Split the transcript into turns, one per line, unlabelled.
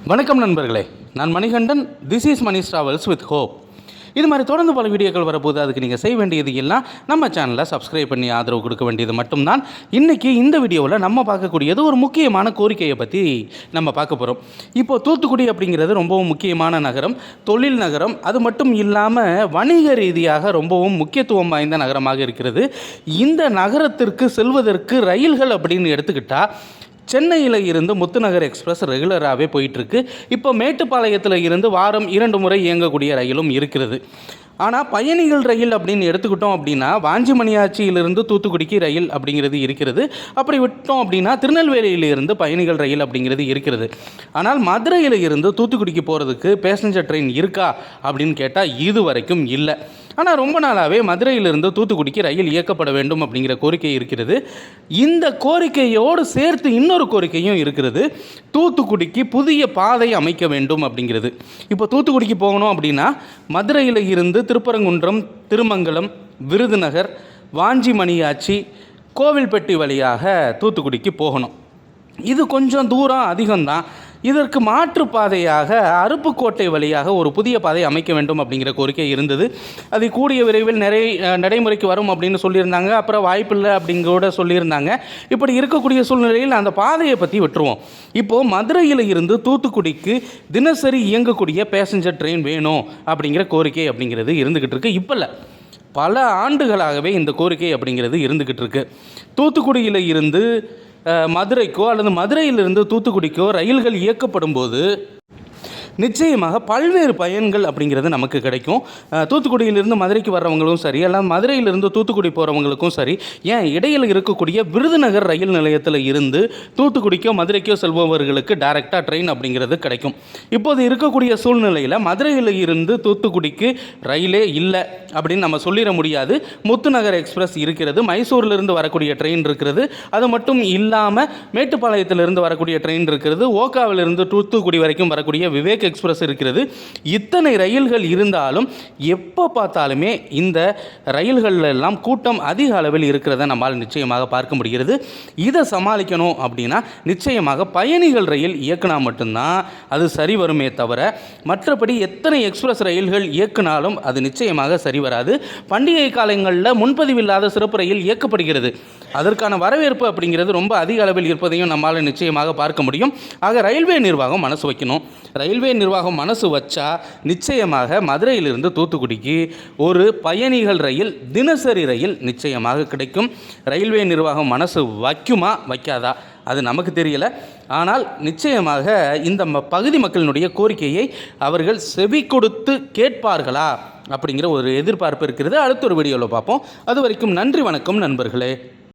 வணக்கம் நண்பர்களே, நான் Manikandan. This is Mani travels with hope. இது மாதிரி தொடர்ந்து பல வீடியோக்கள் வரப்போது. அதுக்கு நீங்கள் செய்ய வேண்டியது எல்லாம் நம்ம சேனலை சப்ஸ்கிரைப் பண்ணி ஆதரவு கொடுக்க வேண்டியது மட்டும்தான். இன்றைக்கி இந்த வீடியோவில் நம்ம பார்க்கக்கூடியது ஒரு முக்கியமான கோரிக்கையை பற்றி நம்ம பார்க்க போகிறோம். இப்போது தூத்துக்குடி அப்படிங்கிறது ரொம்பவும் முக்கியமான நகரம், தொழில் நகரம். அது மட்டும் இல்லாமல் வணிக ரீதியாக ரொம்பவும் முக்கியத்துவம் வாய்ந்த நகரமாக இருக்கிறது. இந்த நகரத்திற்கு செல்வதற்கு ரயில்கள் அப்படின்னு எடுத்துக்கிட்டால் சென்னையில் இருந்து முத்துநகர் எக்ஸ்பிரஸ் ரெகுலராகவே போயிட்டுருக்கு. இப்போ மேட்டுப்பாளையத்தில் இருந்து வாரம் 2 முறை இயங்கக்கூடிய ரயிலும் இருக்கிறது. ஆனால் பயணிகள் ரயில் அப்படின்னு எடுத்துக்கிட்டோம் அப்படின்னா வாஞ்சிமணியாச்சியிலிருந்து தூத்துக்குடிக்கு ரயில் அப்படிங்கிறது இருக்கிறது. அப்படி விட்டோம் அப்படின்னா திருநெல்வேலியிலிருந்து பயணிகள் ரயில் அப்படிங்கிறது இருக்கிறது. ஆனால் மதுரையில் இருந்து தூத்துக்குடிக்கு போகிறதுக்கு பேசஞ்சர் ட்ரெயின் இருக்கா அப்படின்னு கேட்டால் இது வரைக்கும் இல்லை. ஆனால் ரொம்ப நாளாகவே மதுரையிலிருந்து தூத்துக்குடிக்கு ரயில் இயக்கப்பட வேண்டும் அப்படிங்கிற கோரிக்கை இருக்கிறது. இந்த கோரிக்கையோடு சேர்த்து இன்னொரு கோரிக்கையும் இருக்கிறது. தூத்துக்குடிக்கு புதிய பாதை அமைக்க வேண்டும் அப்படிங்கிறது. இப்போ தூத்துக்குடிக்கு போகணும் அப்படின்னா மதுரையில் இருந்து திருப்பரங்குன்றம், திருமங்கலம், விருதுநகர், வாஞ்சிமணியாச்சி, கோவில்பட்டி வழியாக தூத்துக்குடிக்கு போகணும். இது கொஞ்சம் தூரம் அதிகம்தான். இதற்கு மாற்றுப்பாதையாக அருப்புக்கோட்டை வழியாக ஒரு புதிய பாதை அமைக்க வேண்டும் அப்படிங்கிற கோரிக்கை இருந்தது. அது கூடிய விரைவில் நடைமுறைக்கு வரும் அப்படின்னு சொல்லியிருந்தாங்க. அப்புறம் வாய்ப்பில்லை அப்படிங்கூட சொல்லியிருந்தாங்க. இப்படி இருக்கக்கூடிய சூழ்நிலையில் அந்த பாதையை பற்றி விட்டுருவோம். இப்போது மதுரையில் இருந்து தூத்துக்குடிக்கு தினசரி இயங்கக்கூடிய பேசஞ்சர் ட்ரெயின் வேணும் அப்படிங்கிற கோரிக்கை அப்படிங்கிறது இருந்துக்கிட்டு இருக்குது. இப்போ இல்லை, பல ஆண்டுகளாகவே இந்த கோரிக்கை அப்படிங்கிறது இருந்துக்கிட்டு இருக்குது. தூத்துக்குடியில் இருந்து மதுரைக்கோ அல்லது மதுரையிலிருந்து தூத்துக்குடிக்கோ ரயில்கள் இயக்கப்படும் போது நிச்சயமாக பல்வேறு பயன்கள் அப்படிங்கிறது நமக்கு கிடைக்கும். தூத்துக்குடியிலிருந்து மதுரைக்கு வர்றவங்களும் சரி, எல்லாம் மதுரையிலிருந்து தூத்துக்குடி போகிறவங்களுக்கும் சரி, ஏன் இடையில் இருக்கக்கூடிய விருதுநகர் ரயில் நிலையத்தில் இருந்து தூத்துக்குடிக்கோ மதுரைக்கோ செல்பவர்களுக்கு டைரெக்டாக ட்ரெயின் அப்படிங்கிறது கிடைக்கும். இப்போது இருக்கக்கூடிய சூழ்நிலையில் மதுரையில் இருந்து தூத்துக்குடிக்கு ரயிலே இல்லை அப்படின்னு நம்ம சொல்லிட முடியாது. முத்துநகர் எக்ஸ்பிரஸ் இருக்கிறது, மைசூரிலிருந்து வரக்கூடிய ட்ரெயின் இருக்கிறது. அது மட்டும் இல்லாமல் மேட்டுப்பாளையத்திலிருந்து வரக்கூடிய ட்ரெயின் இருக்கிறது, ஓகாவிலிருந்து தூத்துக்குடி வரைக்கும் வரக்கூடிய விவேக் எக்ஸ்பிரஸ் இருக்கிறது. இத்தனை ரயில்கள் இருந்தாலும் எப்போ பார்த்தாலுமே இந்த ரயில்கள் எல்லாம் கூட்டம் அதிக அளவில் இருக்கிறத நம்மால் நிச்சயமாக பார்க்க முடிகிறது. இதை சமாளிக்கணும் அப்படின்னா நிச்சயமாக பயணிகள் ரயில் இயக்கினா மட்டும்தான் அது சரி வருமே தவிர மற்றபடி எத்தனை எக்ஸ்பிரஸ் ரயில்கள் இயக்கினாலும் அது நிச்சயமாக சரி வராது. பண்டிகை காலங்களில் முன்பதிவில்லாத சிறப்பு ரயில் இயக்கப்படுகிறது. அதற்கான வரவேற்பு அப்படிங்கிறது ரொம்ப அதிக அளவில் இருப்பதையும் நம்மால் நிச்சயமாக பார்க்க முடியும். ஆக ரயில்வே நிர்வாகம் மனசு வைக்கணும். ரயில்வே நிர்வாகம் மனசு வச்சா நிச்சயமாக மதுரையிலிருந்து தூத்துக்குடிக்கு ஒரு பயணிகள் ரயில், தினசரி ரயில் நிச்சயமாக கிடைக்கும். ரயில்வே நிர்வாகம் மனசு வைக்குமா வைக்காதா அது நமக்கு தெரியல. ஆனால் நிச்சயமாக இந்த பகுதி மக்களினுடைய கோரிக்கையை அவர்கள் செவி கொடுத்து கேட்பார்களா அப்படிங்கிற ஒரு எதிர்பார்ப்பு இருக்கிறது. அடுத்த ஒரு வீடியோவில் பார்ப்போம். அது வரைக்கும் நன்றி, வணக்கம் நண்பர்களே.